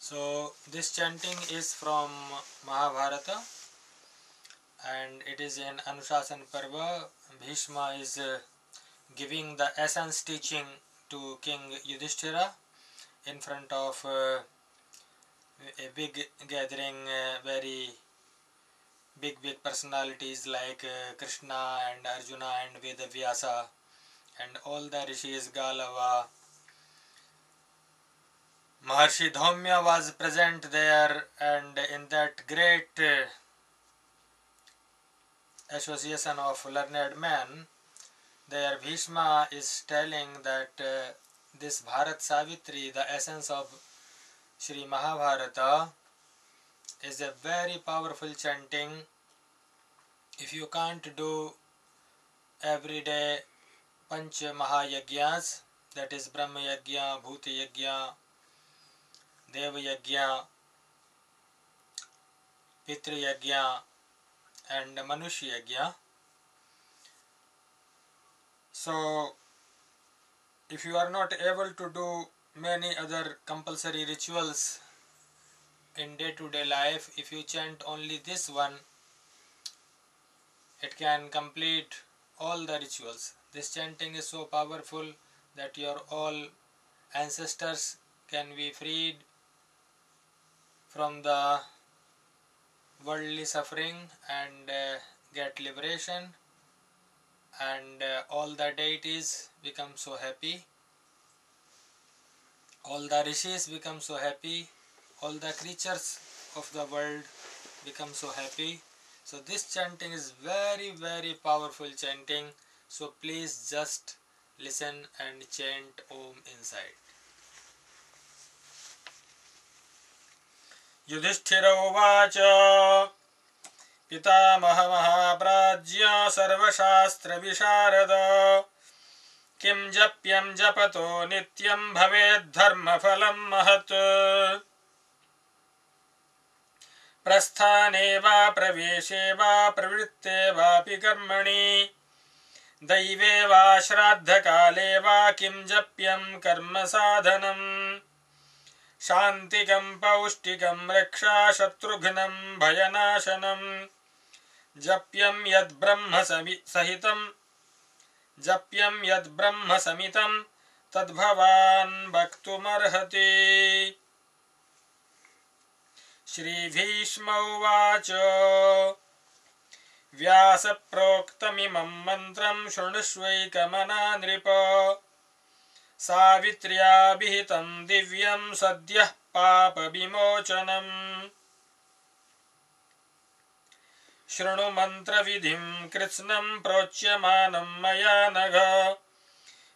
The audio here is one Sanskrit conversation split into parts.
So this chanting is from Mahabharata and it is in Anushasana Parva. Bhishma is giving the essence teaching to King Yudhishthira in front of a big gathering, very big personalities like Krishna and Arjuna and Vedavyasa and all the rishis, Galava. Maharshi Dhaumya was present there, and in that great association of learned men, there Bhishma is telling that this Bharat Savitri, the essence of Sri Mahabharata, is a very powerful chanting. If you can't do every day Panch Mahayajnas, that is Brahma Yajna, Bhuta Yajna, Deva Yajna, Pitra Yajna and Manushya Yajna. So if you are not able to do many other compulsory rituals in day-to-day life, if you chant only this one, it can complete all the rituals. This chanting is so powerful that your all ancestors can be freed from the worldly suffering and get liberation, and all the deities become so happy, all the rishis become so happy, all the creatures of the world become so happy. So this chanting is very powerful chanting. So please just listen and chant Om inside. Yudhishthira uvacha Pitamaha Mahaprajya Sarvashastra Visharada Kim Japyam Japato Nityam Bhaved Dharma Phalam Mahat Prasthane va praveshe va pravritte vapi karmani Daive va shraddha kale va kim japyam karma sadhanam Shantikam paustikam raksha shatrughnam bhayanashanam Japyam yad brahma samitam tadbhavan bhaktumarhati. Shri Bhishma uvacha Vyasa proktamimam mantram shrunushvaikamana nripa Savitriya bihitam divyam sadyah papa vimochanam Shrunu mantra vidhim kritsnam prochyamanam maya nagha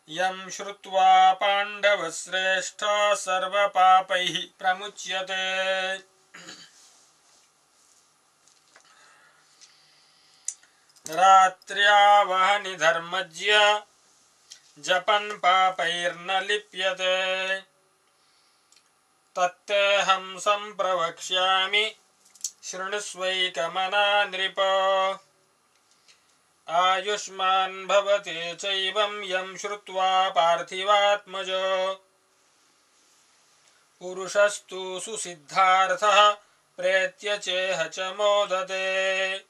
Yam shrutva pandavasreshta sarva papaihi pramuchyate. Ratriyavahani dharmajya japan papairna lipyate tatteham sampravakshyami shrunusvaikamana nripa Ayushman bhavate chaivam yam shrutva parthivatmaja Purushastu susiddhartha pretya cheha cha modate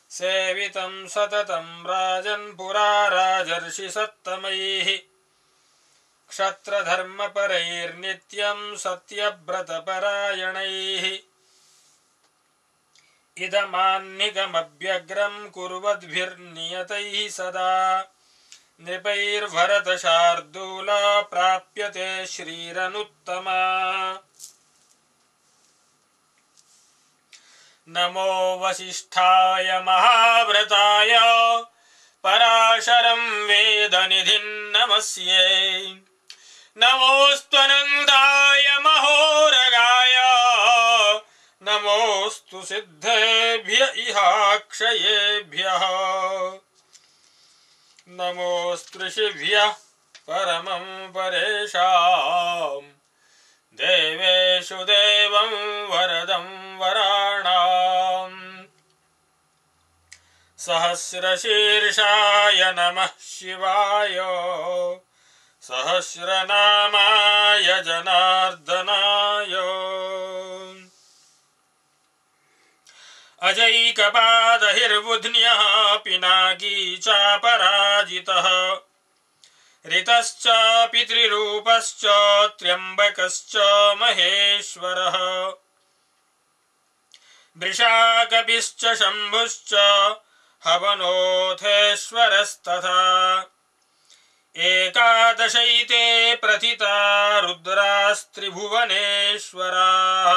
Sevitam satatam rajan pura rajarshi sattamaihi Kshatra dharma parair nityam satya brata parayanaihi Idamannigam abhyagram kurvadbhirniyataihi sada Nripair bharata shardula prapyate shriranuttama Namo vasisthaya mahavrtaya parasharam vedanidhin namasye Namostvanandaya mahoragaya Namostu siddhebhya ihakshayebhyah Namostrishyah paramam paresham Deveshu devam varadam varanam Sahasrashirshaya namah shivaya सहस्रनामाय जनार्दनाय अजैकपादहिर्बुध्न्यः पिनाकी चापराजितः ऋतश्च पितृरूपश्च त्र्यम्बकश्च महेश्वरः वृषाकपिश्च शम्भुश्च हवनोऽथेश्वरस्तथा एकादशैते प्रथिता रुद्रास्त्रिभुवनेश्वराः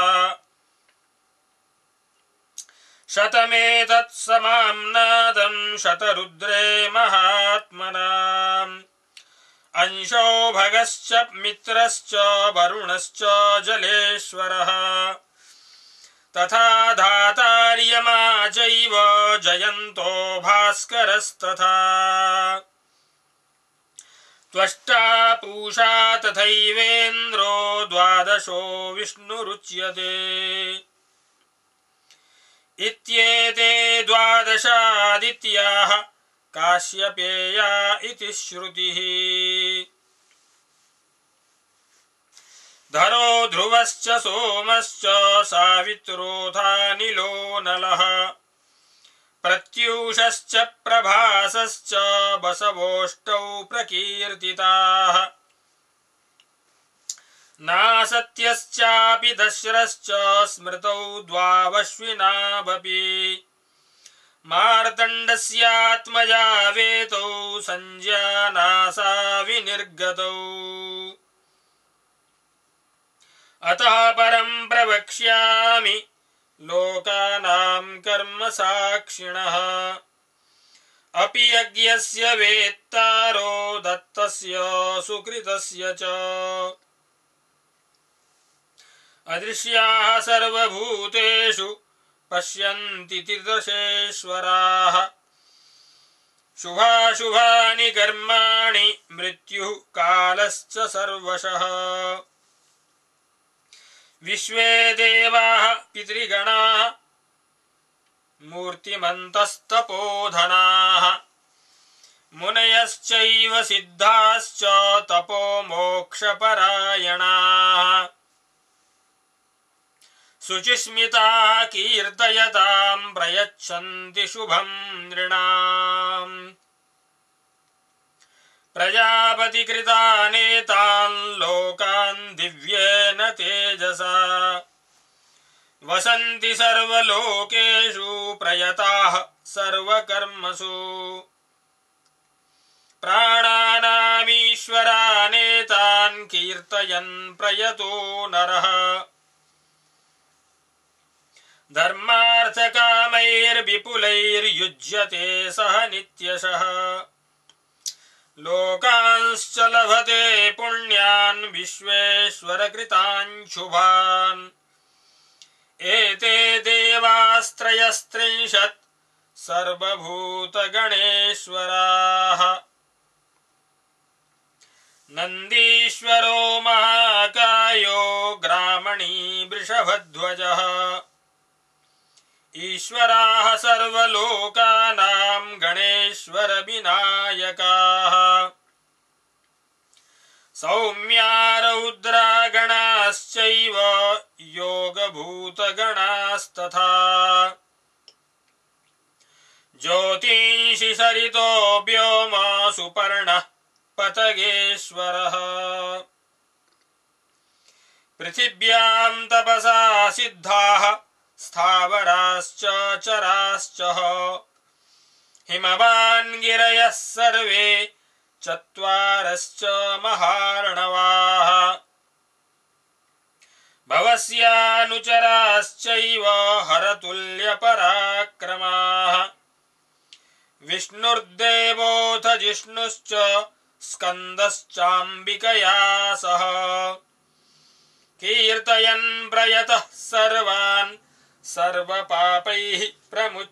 शतमेतत्समाम्नादं शतरुद्रे महात्मनाम् अंशो भगश्च मित्रश्च वरुणश्च जलेश्वरः तथा धातार्यमा चैव जयन्तो भास्करस्तथा त्वष्टा पूषा तथैवेन्द्रो द्वादशो विष्णुरुच्यते इत्येते द्वादशादित्याः काश्यपेया इति श्रुतिः धरो ध्रुवश्च सोमश्च सावित्रोऽथानिलो नलः प्रत्यूषश्च प्रभासश्च बसवोऽष्टौ प्रकीर्तिताः नासत्यश्चापि दश्रश्च स्मृतौ द्वावश्विनावपि मार्तण्डस्यात्मजा वेतौ संज्ञानासा विनिर्गतौ अतः परं प्रवक्ष्यामि लोकानां कर्मसाक्षिणः अपि यज्ञस्य वेत्तारो दत्तस्य सुकृतस्य च अदृश्याः सर्वभूतेषु पश्यन्ति त्रिदशेश्वराः शुभाशुभानि कर्माणि मृत्युः कालश्च सर्वशः विश्वे देवाः पितृगणाः मूर्तिमन्तस्तपोधनाः मुनयश्चैव सिद्धाश्च तपो मोक्षपरायणाः शुचिस्मिताः कीर्तयतां प्रयच्छन्ति शुभं नृणाम् प्रजापतिकृतानेतान् लोकान् दिव्येन तेजसा वसन्ति सर्वलोकेषु प्रयताः सर्वकर्मसु प्राणानामीश्वरानेतान् कीर्तयन् प्रयतो नरः धर्मार्थकामैर्विपुलैर्युज्यते सह नित्यशः लोकांश्च लभते पुण्यान् विश्वेश्वरकृतान् शुभान् एते देवास्त्रयस्त्रिंशत् सर्वभूतगणेश्वराः नन्दीश्वरो महाकायो ग्रामणी वृषभध्वजः ईश्वराः सर्वलोकानां गणेश्वर विनायकाः सौम्या रौद्रा गणाश्चैव योगभूतगणास्तथा ज्योतिंषि सरितो व्योम सुपर्णः पतगेश्वरः पृथिव्यां तपसा सिद्धाः स्थावराश्च चराश्च हिमवान् गिरयः सर्वे चत्वारश्च महार्णवाः भवस्यानुचराश्चैव हरतुल्यपराक्रमाः विष्णुर्देवोऽथ जिष्णुश्च स्कन्दश्चाम्बिकया सह कीर्तयन् प्रयतः सर्वान् सर्वपापैः प्रमुच्यते।